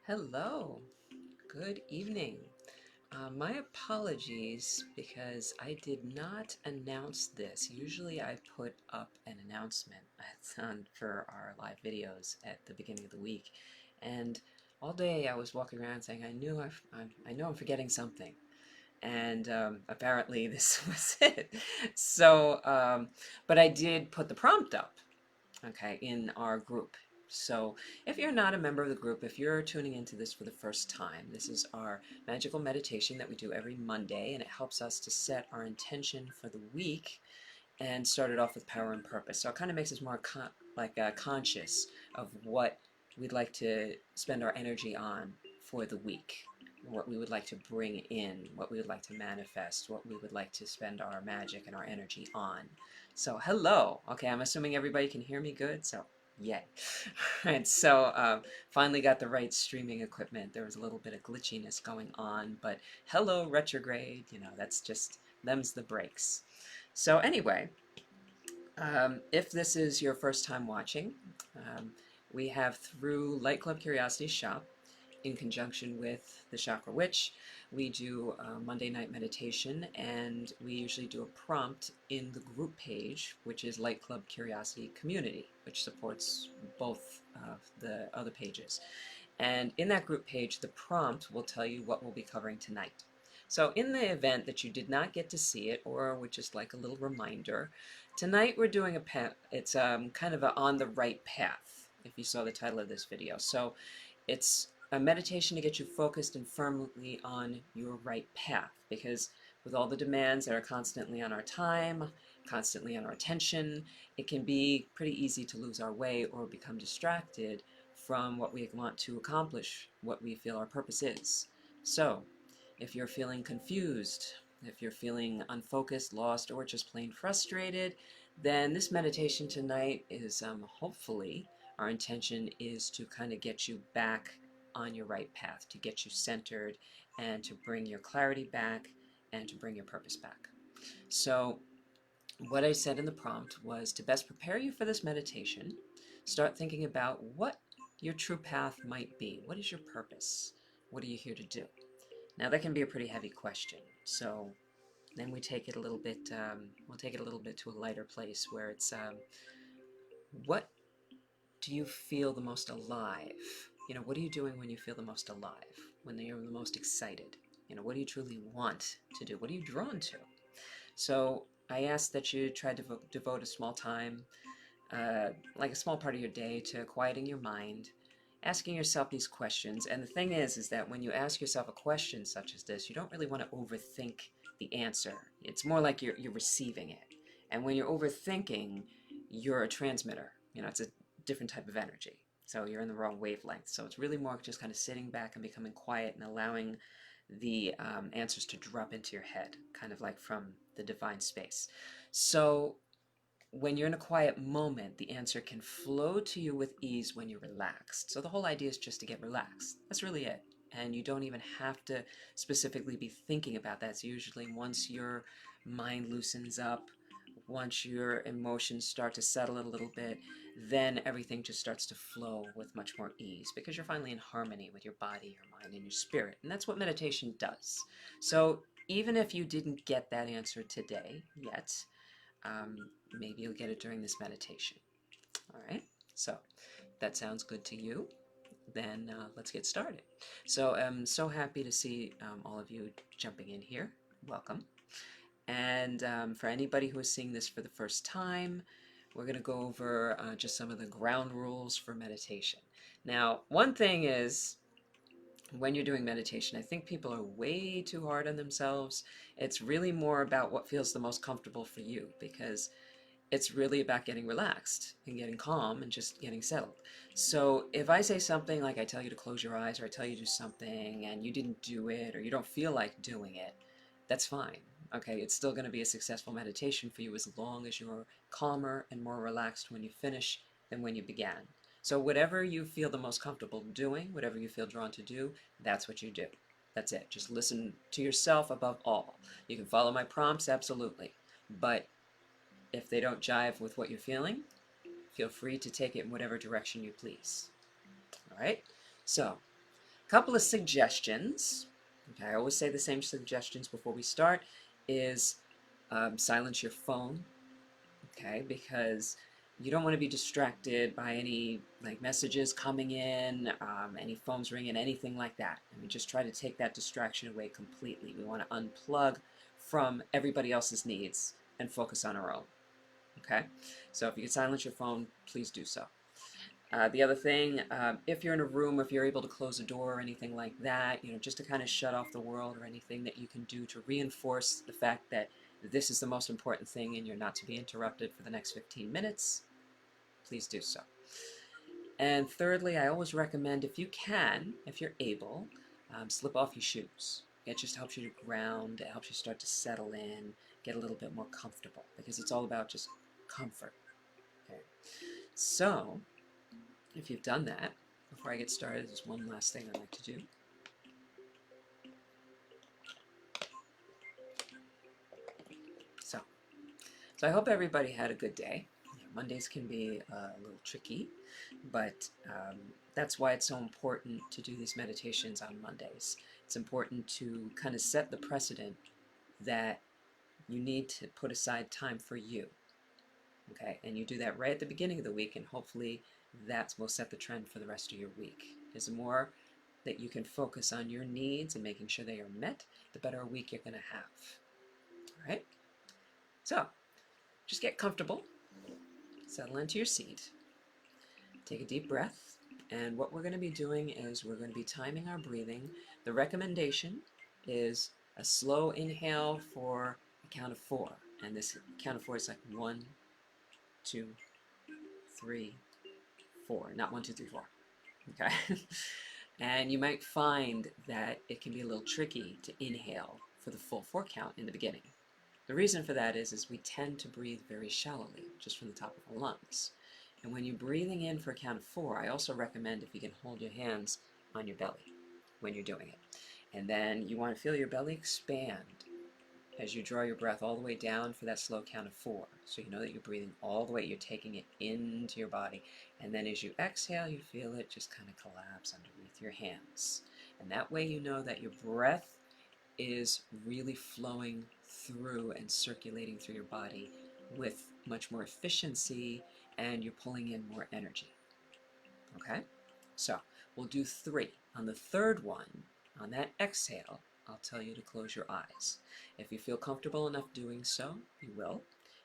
Hello, good evening. My apologies because I did not announce this. Usually I put up an announcement for our live videos at the beginning of the week, and all day I was walking around saying I know I'm forgetting something, and apparently this was it. But I did put the prompt up, okay, in our group. So if you're not a member of the group, if you're tuning into this for the first time, this is our magical meditation that we do every Monday, and it helps us to set our intention for the week and start it off with power and purpose. So it kind of makes us more conscious of what we'd like to spend our energy on for the week, what we would like to bring in, what we would like to manifest, what we would like to spend our magic and our energy on. So hello. Okay, I'm assuming everybody can hear me good. So yay. And so finally got the right streaming equipment. There was a little bit of glitchiness going on, but hello retrograde. That's just them's the breaks. So anyway, if this is your first time watching, we have through LightClub Curiosity Shoppe, in conjunction with the Chakra Witch, we do Monday night meditation, and we usually do a prompt in the group page, which is LightClub Curiosity Community, which supports both of the other pages. And in that group page, the prompt will tell you what we'll be covering tonight. So in the event that you did not get to see it, or would just like a little reminder, tonight we're doing it's kind of a on the right path, if you saw the title of this video. So it's a meditation to get you focused and firmly on your right path, because with all the demands that are constantly on our time, constantly on our attention, it can be pretty easy to lose our way or become distracted from what we want to accomplish, what we feel our purpose is. So, if you're feeling confused, if you're feeling unfocused, lost, or just plain frustrated, then this meditation tonight is hopefully our intention is to kind of get you back on your right path, to get you centered and to bring your clarity back and to bring your purpose back. So what I said in the prompt was to best prepare you for this meditation, start thinking about what your true path might be. What is your purpose? What are you here to do? Now that can be a pretty heavy question. So then we take it a little bit, we'll take it a little bit to a lighter place where it's, what do you feel the most alive? What are you doing when you feel the most alive? When you're the most excited? What do you truly want to do? What are you drawn to? So I ask that you try to devote a small time, like a small part of your day, to quieting your mind, asking yourself these questions. And the thing is that when you ask yourself a question such as this, you don't really want to overthink the answer. It's more like you're receiving it. And when you're overthinking, you're a transmitter. It's a different type of energy. So you're in the wrong wavelength. So it's really more just kind of sitting back and becoming quiet and allowing the answers to drop into your head, kind of like from the divine space. So when you're in a quiet moment, the answer can flow to you with ease when you're relaxed. So the whole idea is just to get relaxed. That's really it. And you don't even have to specifically be thinking about that. It's usually once your mind loosens up, once your emotions start to settle a little bit, then everything just starts to flow with much more ease because you're finally in harmony with your body, your mind, and your spirit. And that's what meditation does. So even if you didn't get that answer today yet, maybe you'll get it during this meditation. All right, so that sounds good to you. Then let's get started. So I'm so happy to see all of you jumping in here. Welcome. And for anybody who is seeing this for the first time, we're going to go over just some of the ground rules for meditation. Now, one thing is, when you're doing meditation, I think people are way too hard on themselves. It's really more about what feels the most comfortable for you, because it's really about getting relaxed and getting calm and just getting settled. So if I say something like I tell you to close your eyes, or I tell you to do something and you didn't do it, or you don't feel like doing it, that's fine. Okay, it's still going to be a successful meditation for you as long as you're calmer and more relaxed when you finish than when you began. So whatever you feel the most comfortable doing, whatever you feel drawn to do, that's what you do. That's it. Just listen to yourself above all. You can follow my prompts, absolutely. But if they don't jive with what you're feeling, feel free to take it in whatever direction you please. All right? So, couple of suggestions. Okay, I always say the same suggestions before we start is silence your phone, okay, because you don't want to be distracted by any like messages coming in, any phones ringing, anything like that. And we just try to take that distraction away completely. We want to unplug from everybody else's needs and focus on our own. Okay, so if you can silence your phone, please do so. The other thing, if you're in a room, if you're able to close a door or anything like that, just to kind of shut off the world, or anything that you can do to reinforce the fact that this is the most important thing and you're not to be interrupted for the next 15 minutes, please do so. And thirdly, I always recommend, if you can, if you're able, slip off your shoes. It just helps you to ground, it helps you start to settle in, get a little bit more comfortable, because it's all about just comfort. Okay. So, if you've done that, before I get started, there's one last thing I like to do. So I hope everybody had a good day. Mondays can be a little tricky, but that's why it's so important to do these meditations on Mondays. It's important to kind of set the precedent that you need to put aside time for you. Okay, and you do that right at the beginning of the week, and hopefully that will set the trend for the rest of your week. The more that you can focus on your needs and making sure they are met, the better a week you're going to have. All right? So, just get comfortable, settle into your seat, take a deep breath, and what we're going to be doing is we're going to be timing our breathing. The recommendation is a slow inhale for a count of 4, and this count of 4 is like 1, 2, 3, 4, not 1, 2, 3, 4. Okay? And you might find that it can be a little tricky to inhale for the full 4 count in the beginning. The reason for that is we tend to breathe very shallowly, just from the top of our lungs. And when you're breathing in for a count of 4, I also recommend if you can hold your hands on your belly when you're doing it. And then you want to feel your belly expand as you draw your breath all the way down for that slow count of 4. So you know that you're breathing all the way, you're taking it into your body. And then as you exhale, you feel it just kind of collapse underneath your hands. And that way you know that your breath is really flowing through and circulating through your body with much more efficiency, and you're pulling in more energy. Okay? So we'll do 3. On the third one, on that exhale, I'll tell you to close your eyes. If you feel comfortable enough doing so, you will.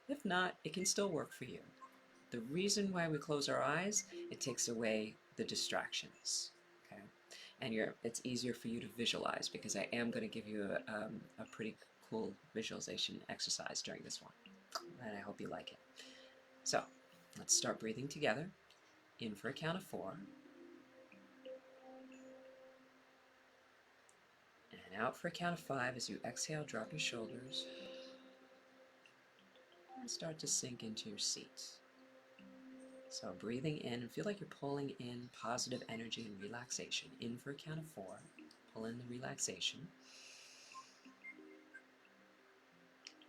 If not, it can still work for you. The reason why we close our eyes, it takes away the distractions. Okay? And it's easier for you to visualize, because I am going to give you a pretty cool visualization exercise during this one. And I hope you like it. So, let's start breathing together. In for a count of 4. And out for a count of 5. As you exhale, drop your shoulders. And start to sink into your seat. So breathing in, and feel like you're pulling in positive energy and relaxation. In for a count of 4. Pull in the relaxation.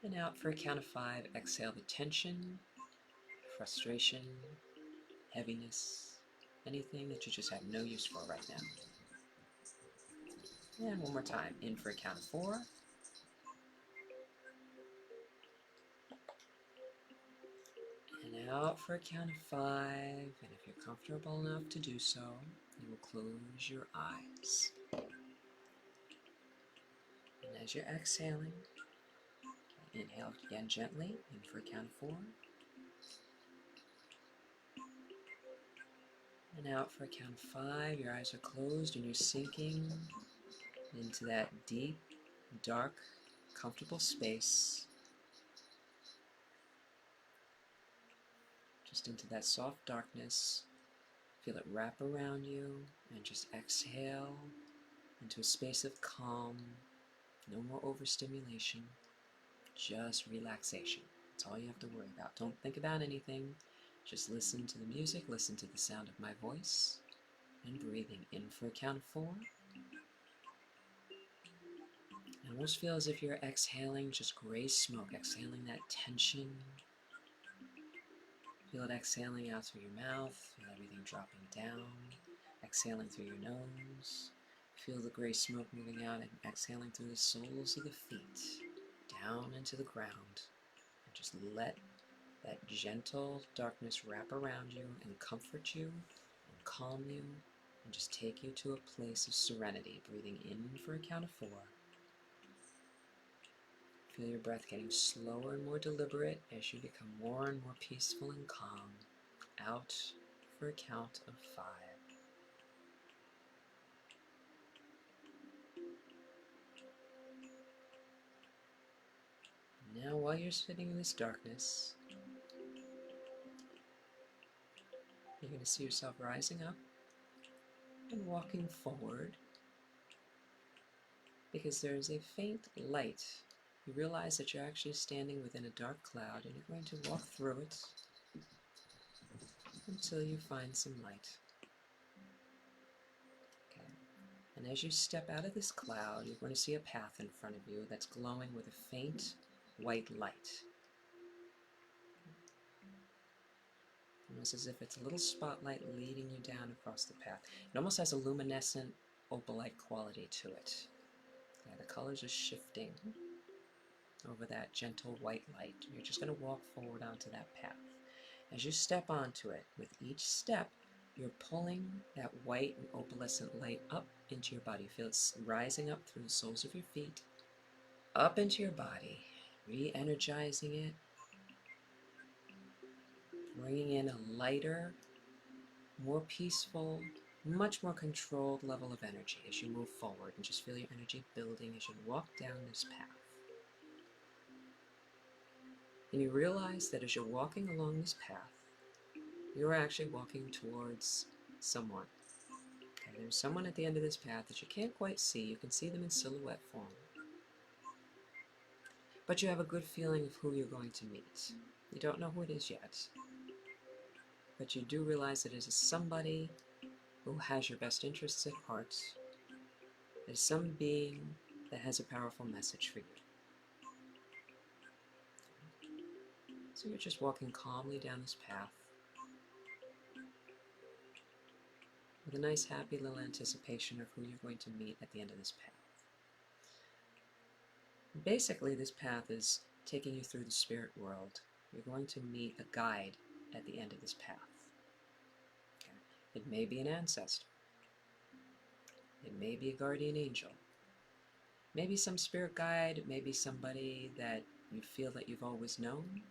And out for a count of 5. Exhale the tension, frustration, heaviness, anything that you just have no use for right now. And one more time. In for a count of 4. And out for a count of 5. And if you're comfortable enough to do so, you will close your eyes. And as you're exhaling, inhale again gently. In for a count of 4. And out for a count of 5. Your eyes are closed and you're sinking into that deep, dark, comfortable space. Just into that soft darkness. Feel it wrap around you, and just exhale into a space of calm. No more overstimulation, just relaxation. That's all you have to worry about. Don't think about anything. Just listen to the music, listen to the sound of my voice, and breathing in for a count of 4. And almost feel as if you're exhaling just gray smoke, exhaling that tension. Feel it exhaling out through your mouth, feel everything dropping down, exhaling through your nose, Feel the gray smoke moving out and exhaling through the soles of the feet, down into the ground. And just let that gentle darkness wrap around you and comfort you and calm you and just take you to a place of serenity. Breathing in for a count of 4. Feel your breath getting slower and more deliberate as you become more and more peaceful and calm. Out for a count of 5. Now, while you're sitting in this darkness, you're going to see yourself rising up and walking forward because there's a faint light. You realize that you're actually standing within a dark cloud, and you're going to walk through it until you find some light. Okay. And as you step out of this cloud, you're going to see a path in front of you that's glowing with a faint white light. Almost as if it's a little spotlight leading you down across the path. It almost has a luminescent opalite quality to it. Yeah, the colors are shifting over that gentle white light. You're just going to walk forward onto that path. As you step onto it, with each step, you're pulling that white and opalescent light up into your body. Feel it rising up through the soles of your feet, up into your body, re-energizing it, bringing in a lighter, more peaceful, much more controlled level of energy as you move forward, and just feel your energy building as you walk down this path. And you realize that as you're walking along this path, you're actually walking towards someone. Okay, there's someone at the end of this path that you can't quite see. You can see them in silhouette form. But you have a good feeling of who you're going to meet. You don't know who it is yet, but you do realize that it is somebody who has your best interests at heart. It is some being that has a powerful message for you. So you're just walking calmly down this path with a nice, happy little anticipation of who you're going to meet at the end of this path. Basically, this path is taking you through the spirit world. You're going to meet a guide at the end of this path. Okay. It may be an ancestor. It may be a guardian angel. Maybe some spirit guide, maybe somebody that you feel that you've always known.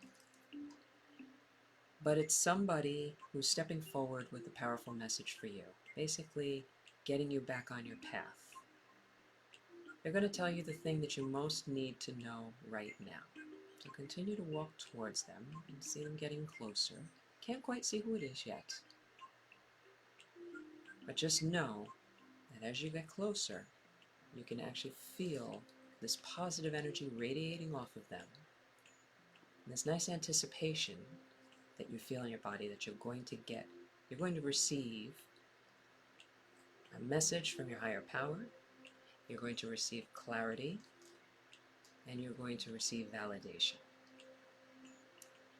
But it's somebody who's stepping forward with a powerful message for you, basically getting you back on your path. They're going to tell you the thing that you most need to know right now. So continue to walk towards them and see them getting closer. Can't quite see who it is yet. But just know that as you get closer, you can actually feel this positive energy radiating off of them. And this nice anticipation that you feel in your body that you're going to receive a message from your higher power, you're going to receive clarity, and you're going to receive validation.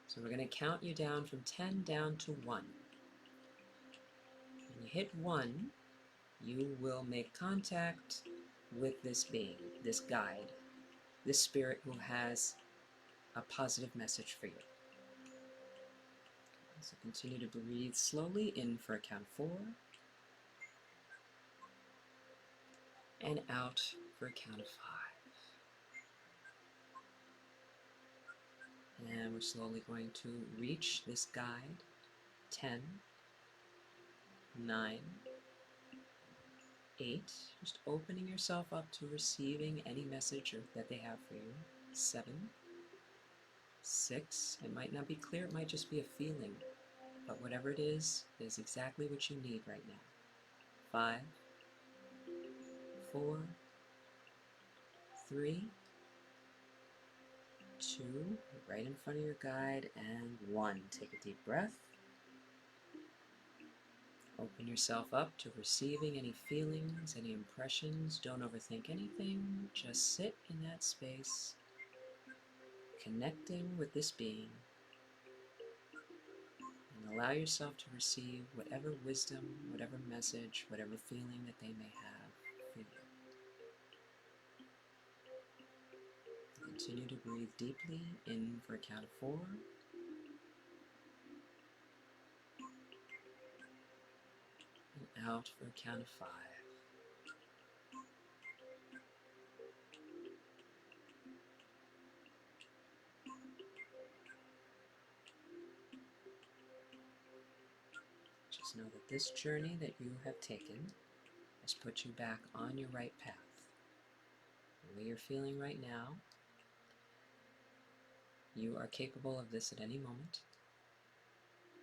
So we're going to count you down from 10 down to 1. When you hit 1, you will make contact with this being, this guide, this spirit who has a positive message for you. So continue to breathe slowly in for a count of 4, and out for a count of 5. And we're slowly going to reach this guide. 10, 9, 8, just opening yourself up to receiving any message that they have for you. 7, 6, it might not be clear, it might just be a feeling, but whatever it is exactly what you need right now. 5, 4, 3, 2, right in front of your guide, and 1. Take a deep breath. Open yourself up to receiving any feelings, any impressions. Don't overthink anything. Just sit in that space, connecting with this being, and allow yourself to receive whatever wisdom, whatever message, whatever feeling that they may have for you. Continue to breathe deeply, in for a count of 4, and out for a count of 5. Just know that this journey that you have taken has put you back on your right path. The way you're feeling right now, you are capable of this at any moment.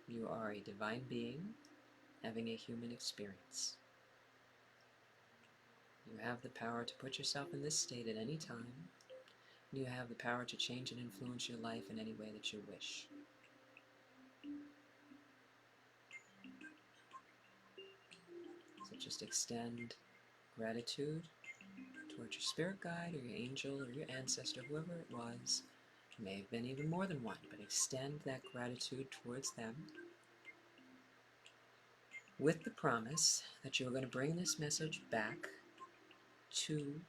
You are a divine being having a human experience. You have the power to put yourself in this state at any time. You have the power to change and influence your life in any way that you wish. So just extend gratitude towards your spirit guide or your angel or your ancestor, whoever it was. It may have been even more than one, but extend that gratitude towards them with the promise that you're going to bring this message back to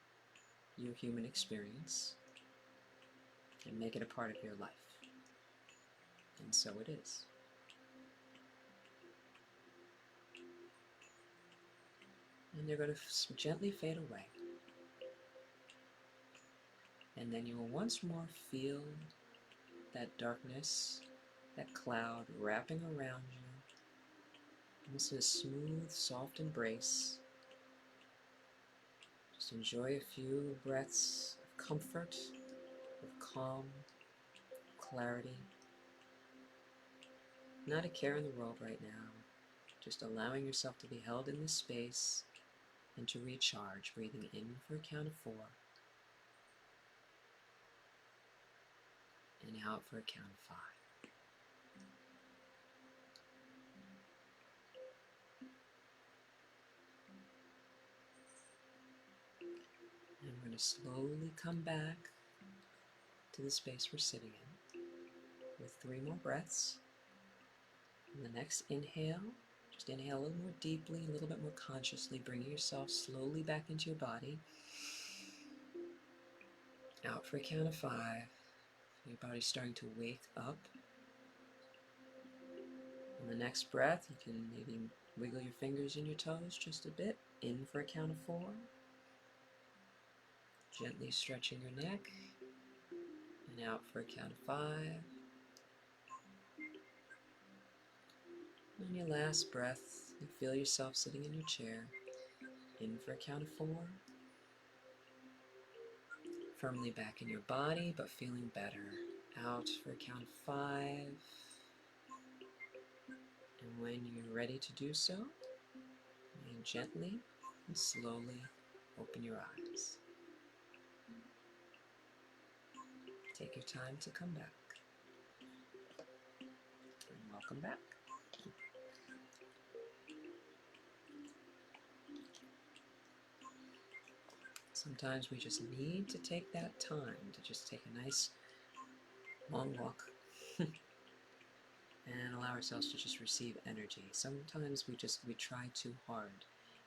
your human experience and make it a part of your life. And so it is. And they're going to gently fade away. And then you will once more feel that darkness, that cloud wrapping around you. Almost a smooth, soft embrace. Just enjoy a few breaths of comfort, of calm, clarity. Not a care in the world right now. Just allowing yourself to be held in this space and to recharge, breathing in for a count of 4 and out for a count of 5. And we're going to slowly come back to the space we're sitting in with 3 more breaths. And the next inhale, just inhale a little more deeply, a little bit more consciously, bringing yourself slowly back into your body. Out for a count of 5. Your body's starting to wake up. On the next breath, you can maybe wiggle your fingers and your toes just a bit. In for a count of 4. Gently stretching your neck. And out for a count of 5. On your last breath, you feel yourself sitting in your chair. In for a count of 4. Firmly back in your body, but feeling better. Out for a count of 5. And when you're ready to do so, you can gently and slowly open your eyes. Take your time to come back. And welcome back. Sometimes we just need to take that time to just take a nice long walk and allow ourselves to just receive energy. Sometimes we try too hard,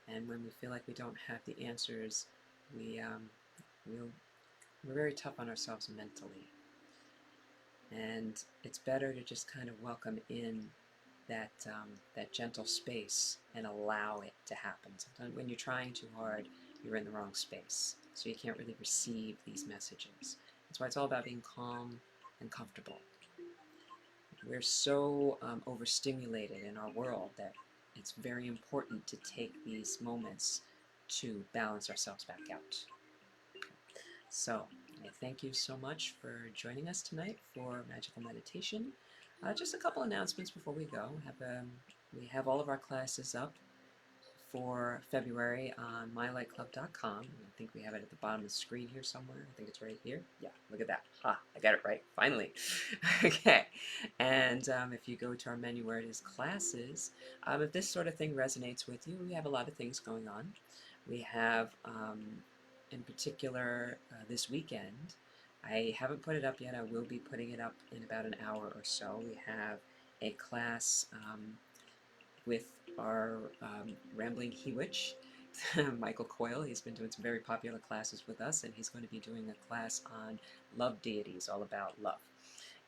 and when we feel like we don't have the answers, we're very tough on ourselves mentally. And it's better to just kind of welcome in that gentle space and allow it to happen. Sometimes when you're trying too hard, you're in the wrong space, so you can't really receive these messages. That's why it's all about being calm and comfortable. We're so overstimulated in our world that it's very important to take these moments to balance ourselves back out. So, I thank you so much for joining us tonight for Magical Meditation. Just a couple announcements before we go. We have all of our classes up for February on mylightclub.com. I think we have it at the bottom of the screen here somewhere. I think it's right here. Yeah, look at that. Ha, I got it right, finally. Okay, and if you go to our menu where it is classes, if this sort of thing resonates with you, we have a lot of things going on. We have, in particular, this weekend, I haven't put it up yet. I will be putting it up in about an hour or so. We have a class with our Rambling He Witch. Michael Coyle. He's been doing some very popular classes with us, and he's going to be doing a class on love deities, all about love.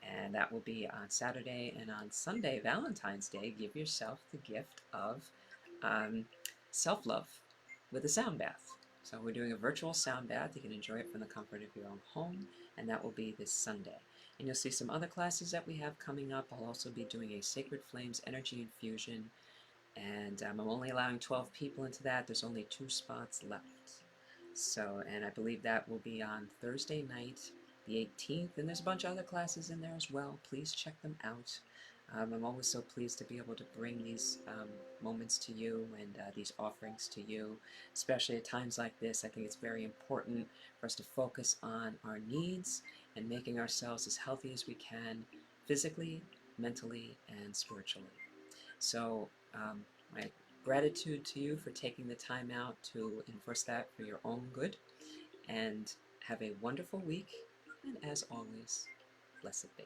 And that will be on Saturday, and on Sunday, Valentine's Day, give yourself the gift of um, self-love with a sound bath. So we're doing a virtual sound bath. You can enjoy it from the comfort of your own home, and that will be this Sunday. And you'll see some other classes that we have coming up. I'll also be doing a Sacred Flames Energy Infusion, and I'm only allowing 12 people into that. There's only 2 spots left. So, and I believe that will be on Thursday night, the 18th, and there's a bunch of other classes in there as well. Please check them out. I'm always so pleased to be able to bring these moments to you and these offerings to you, especially at times like this. I think it's very important for us to focus on our needs and making ourselves as healthy as we can, physically, mentally, and spiritually. So my gratitude to you for taking the time out to enforce that for your own good, and have a wonderful week, and as always, blessed be.